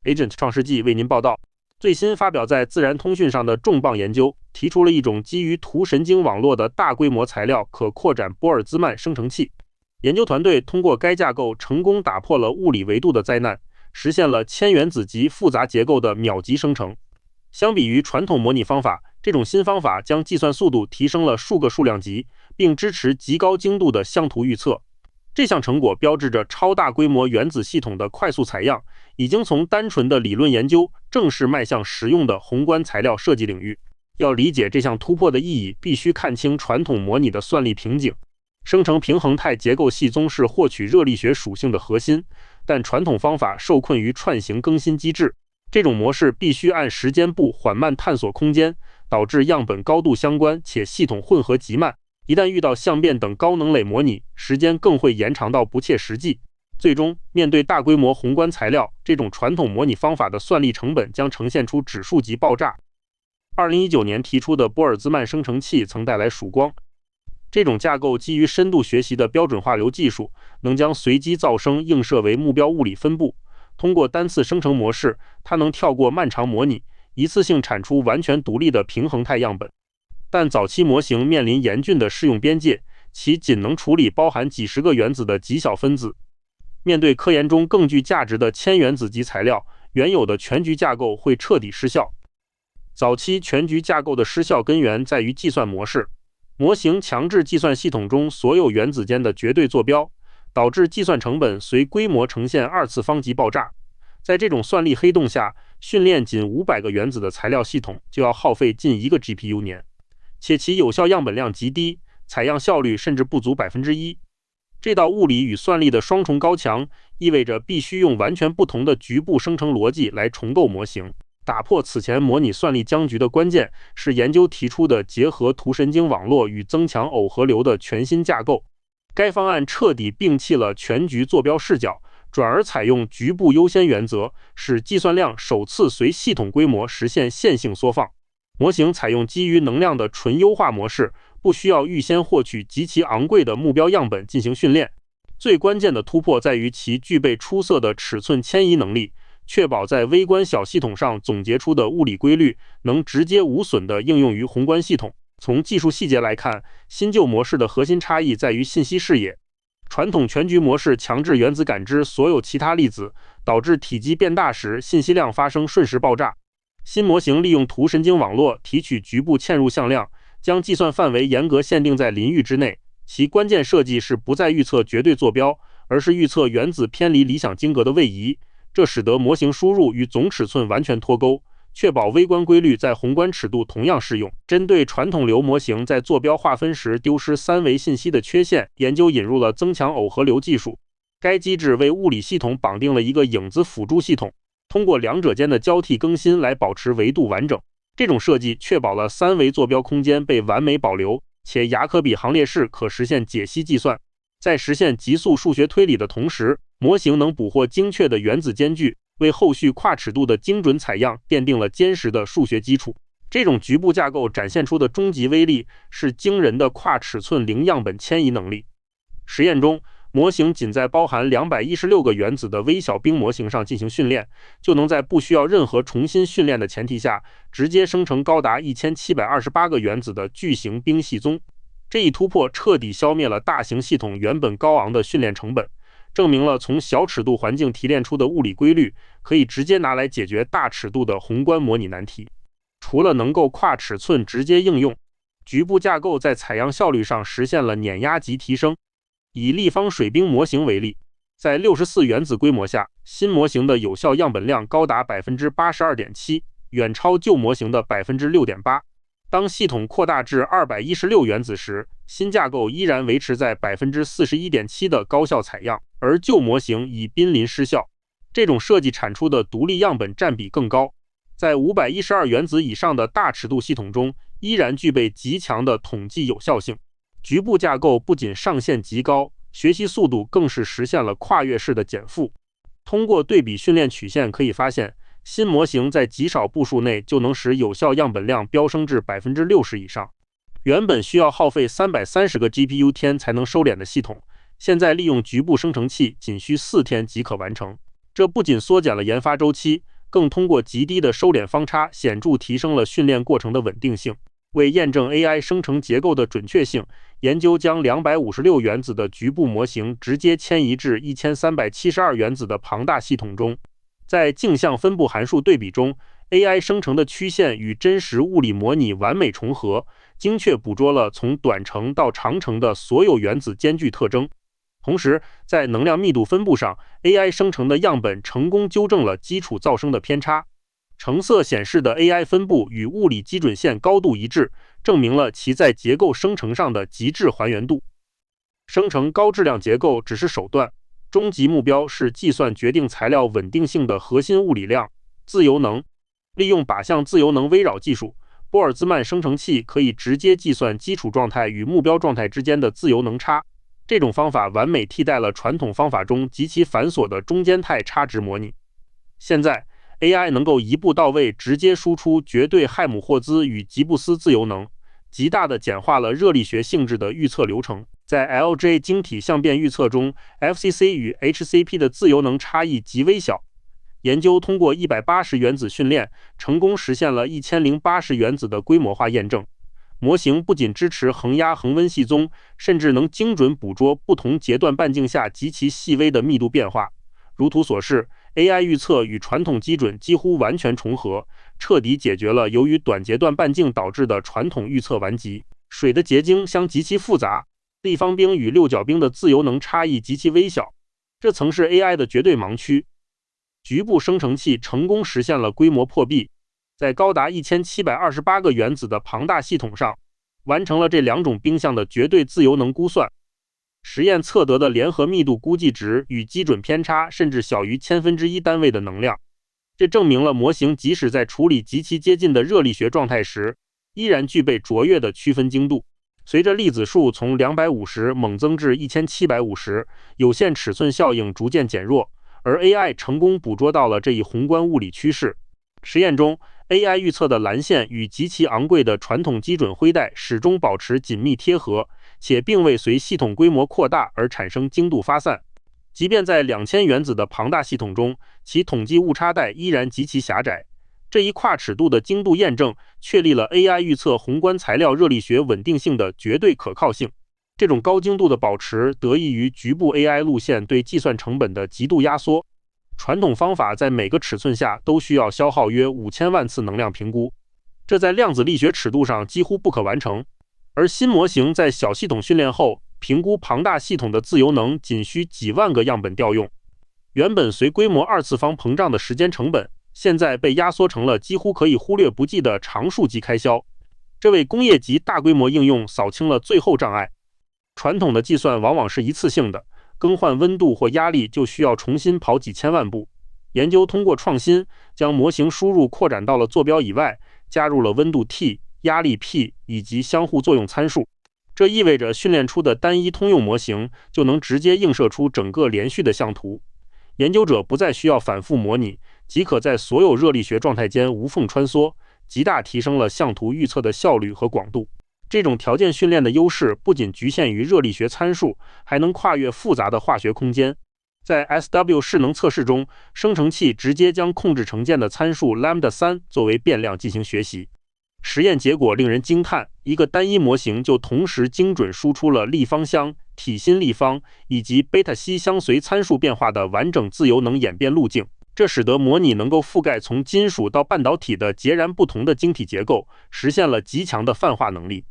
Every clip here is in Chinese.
Agent 创世纪为您报道。最新发表在《自然通讯》上的重磅研究，提出了一种基于图神经网络的大规模材料可扩展波尔兹曼生成器。研究团队通过该架构成功打破了物理维度的灾难，实现了千原子级复杂结构的秒级生成。相比于传统模拟方法，这种新方法将计算速度提升了数个数量级，并支持极高精度的相图预测。这项成果标志着超大规模原子系统的快速采样，已经从单纯的理论研究正式迈向实用的宏观材料设计领域。要理解这项突破的意义，必须看清传统模拟的算力瓶颈。生成平衡态结构系宗是获取热力学属性的核心，但传统方法受困于串行更新机制。这种模式必须按时间步缓慢探索空间，导致样本高度相关且系统混合极慢。一旦遇到相变等高能垒模拟，时间更会延长到不切实际。最终，面对大规模宏观材料，这种传统模拟方法的算力成本将呈现出指数级爆炸。2019年提出的波尔兹曼生成器曾带来曙光。这种架构基于深度学习的标准化流技术，能将随机噪声映射为目标物理分布。通过单次生成模式，它能跳过漫长模拟，一次性产出完全独立的平衡态样本。但早期模型面临严峻的适用边界，其仅能处理包含几十个原子的极小分子。面对科研中更具价值的千原子级材料，原有的全局架构会彻底失效。早期全局架构的失效根源在于计算模式，模型强制计算系统中所有原子间的绝对坐标，导致计算成本随规模呈现二次方级爆炸。在这种算力黑洞下，训练仅500个原子的材料系统就要耗费近1个 GPU 年，且其有效样本量极低，采样效率甚至不足 1%。这道物理与算力的双重高墙，意味着必须用完全不同的局部生成逻辑来重构模型。打破此前模拟算力僵局的关键是研究提出的结合图神经网络与增强耦合流的全新架构。该方案彻底摒弃了全局坐标视角，转而采用局部优先原则，使计算量首次随系统规模实现线性缩放。模型采用基于能量的纯优化模式，不需要预先获取极其昂贵的目标样本进行训练。最关键的突破在于其具备出色的尺寸迁移能力，确保在微观小系统上总结出的物理规律能直接无损地应用于宏观系统。从技术细节来看，新旧模式的核心差异在于信息视野。传统全局模式强制原子感知所有其他粒子，导致体积变大时信息量发生瞬时爆炸。新模型利用图神经网络提取局部嵌入向量，将计算范围严格限定在邻域之内。其关键设计是不再预测绝对坐标，而是预测原子偏离理想晶格的位移。这使得模型输入与总尺寸完全脱钩，确保微观规律在宏观尺度同样适用。针对传统流模型在坐标划分时丢失三维信息的缺陷，研究引入了增强耦合流技术。该机制为物理系统绑定了一个影子辅助系统，通过两者间的交替更新来保持维度完整。这种设计确保了三维坐标空间被完美保留，且雅可比行列式可实现解析计算。在实现极速数学推理的同时，模型能捕获精确的原子间距，为后续跨尺度的精准采样奠定了坚实的数学基础。这种局部架构展现出的终极威力是惊人的跨尺寸零样本迁移能力。实验中，模型仅在包含216个原子的微小冰模型上进行训练，就能在不需要任何重新训练的前提下，直接生成高达1728个原子的巨型冰系宗。这一突破彻底消灭了大型系统原本高昂的训练成本，证明了从小尺度环境提炼出的物理规律可以直接拿来解决大尺度的宏观模拟难题。除了能够跨尺寸直接应用，局部架构在采样效率上实现了碾压级提升。以立方水冰模型为例，在64原子规模下，新模型的有效样本量高达 82.7%， 远超旧模型的 6.8%。当系统扩大至216原子时，新架构依然维持在 41.7% 的高效采样，而旧模型已濒临失效。这种设计产出的独立样本占比更高，在512原子以上的大尺度系统中，依然具备极强的统计有效性。局部架构不仅上限极高，学习速度更是实现了跨越式的减负。通过对比训练曲线可以发现，新模型在极少步数内就能使有效样本量飙升至 60% 以上。原本需要耗费330个 GPU 天才能收敛的系统，现在利用局部生成器仅需4天即可完成。这不仅缩减了研发周期，更通过极低的收敛方差显著提升了训练过程的稳定性。为验证 AI 生成结构的准确性，研究将256原子的局部模型直接迁移至1372原子的庞大系统中。在镜像分布函数对比中， AI 生成的曲线与真实物理模拟完美重合，精确捕捉了从短程到长程的所有原子间距特征。同时，在能量密度分布上， AI 生成的样本成功纠正了基础噪声的偏差。橙色显示的 AI 分布与物理基准线高度一致，证明了其在结构生成上的极致还原度。生成高质量结构只是手段，终极目标是计算决定材料稳定性的核心物理量——自由能。利用靶向自由能微扰技术，波尔兹曼生成器可以直接计算基础状态与目标状态之间的自由能差。这种方法完美替代了传统方法中极其繁琐的中间态差值模拟。现在 AI 能够一步到位直接输出绝对亥姆霍兹与吉布斯自由能，极大地简化了热力学性质的预测流程。在 LJ 晶体相变预测中， FCC 与 HCP 的自由能差异极微小。研究通过180原子训练，成功实现了1080原子的规模化验证。模型不仅支持恒压恒温系宗，甚至能精准捕捉不同节段半径下极其细微的密度变化。如图所示， AI 预测与传统基准几乎完全重合，彻底解决了由于短节段半径导致的传统预测顽疾。水的结晶相极其复杂，立方冰与六角冰的自由能差异极其微小，这曾是 AI 的绝对盲区。局部生成器成功实现了规模破壁，在高达1728个原子的庞大系统上，完成了这两种冰相的绝对自由能估算。实验测得的联合密度估计值与基准偏差甚至小于1/1000单位的能量，这证明了模型即使在处理极其接近的热力学状态时，依然具备卓越的区分精度。随着粒子数从250猛增至1750，有限尺寸效应逐渐减弱，而 AI 成功捕捉到了这一宏观物理趋势。实验中， AI 预测的蓝线与极其昂贵的传统基准灰带始终保持紧密贴合，且并未随系统规模扩大而产生精度发散。即便在2000原子的庞大系统中，其统计误差带依然极其狭窄。这一跨尺度的精度验证确立了 AI 预测宏观材料热力学稳定性的绝对可靠性。这种高精度的保持得益于局部 AI 路线对计算成本的极度压缩。传统方法在每个尺寸下都需要消耗约5000万次能量评估，这在量子力学尺度上几乎不可完成。而新模型在小系统训练后，评估庞大系统的自由能仅需几万个样本调用。原本随规模2次方膨胀的时间成本，现在被压缩成了几乎可以忽略不计的常数级开销，这为工业级大规模应用扫清了最后障碍。传统的计算往往是一次性的，更换温度或压力就需要重新跑几千万步。研究通过创新，将模型输入扩展到了坐标以外，加入了温度 T、压力 P 以及相互作用参数。这意味着训练出的单一通用模型就能直接映射出整个连续的像图。研究者不再需要反复模拟，即可在所有热力学状态间无缝穿梭，极大提升了像图预测的效率和广度。这种条件训练的优势不仅局限于热力学参数，还能跨越复杂的化学空间。在 SW 势能测试中，生成器直接将控制成件的参数 λ3 作为变量进行学习。实验结果令人惊叹，一个单一模型就同时精准输出了立方相、体心立方以及贝塔西相随参数变化的完整自由能演变路径。这使得模拟能够覆盖从金属到半导体的截然不同的晶体结构，实现了极强的泛化能力。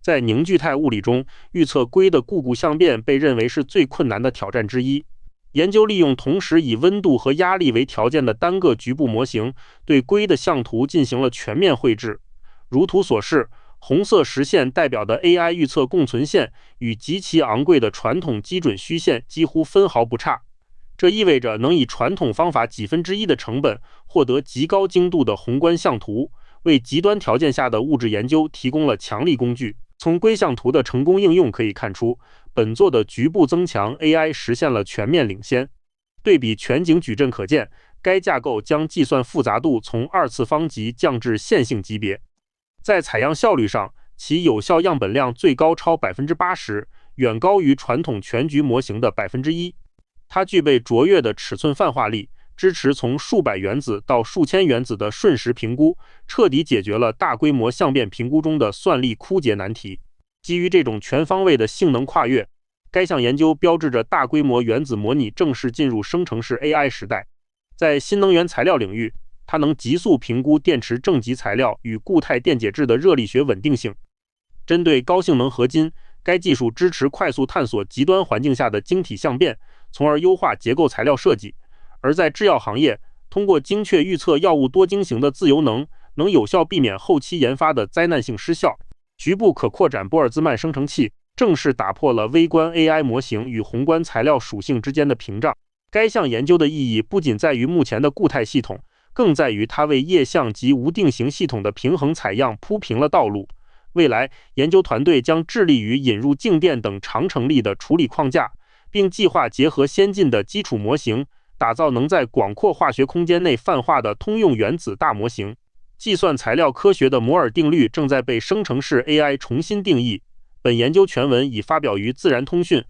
在凝聚态物理中，预测硅的固固相变被认为是最困难的挑战之一。研究利用同时以温度和压力为条件的单个局部模型，对硅的像图进行了全面绘制。如图所示，红色实线代表的 AI 预测共存线与极其昂贵的传统基准虚线几乎分毫不差。这意味着能以传统方法1/10的成本获得极高精度的宏观像图，为极端条件下的物质研究提供了强力工具。从硅像图的成功应用可以看出，本作的局部增强 AI 实现了全面领先。对比全景矩阵可见，该架构将计算复杂度从2次方级降至线性级别。在采样效率上，其有效样本量最高超 80%， 远高于传统全局模型的 1%。它具备卓越的尺寸泛化力，支持从数百原子到数千原子的瞬时评估，彻底解决了大规模相变评估中的算力枯竭难题。基于这种全方位的性能跨越，该项研究标志着大规模原子模拟正式进入生成式 AI 时代。在新能源材料领域，它能急速评估电池正极材料与固态电解质的热力学稳定性。针对高性能合金，该技术支持快速探索极端环境下的晶体相变，从而优化结构材料设计。而在制药行业，通过精确预测药物多晶型的自由能有效避免后期研发的灾难性失效。局部可扩展波尔兹曼生成器正式打破了微观 AI 模型与宏观材料属性之间的屏障。该项研究的意义不仅在于目前的固态系统，更在于它为液相及无定型系统的平衡采样铺平了道路。未来，研究团队将致力于引入静电等长程力的处理框架，并计划结合先进的基础模型，打造能在广阔化学空间内泛化的通用原子大模型。计算材料科学的摩尔定律正在被生成式 AI 重新定义。本研究全文已发表于《自然通讯》。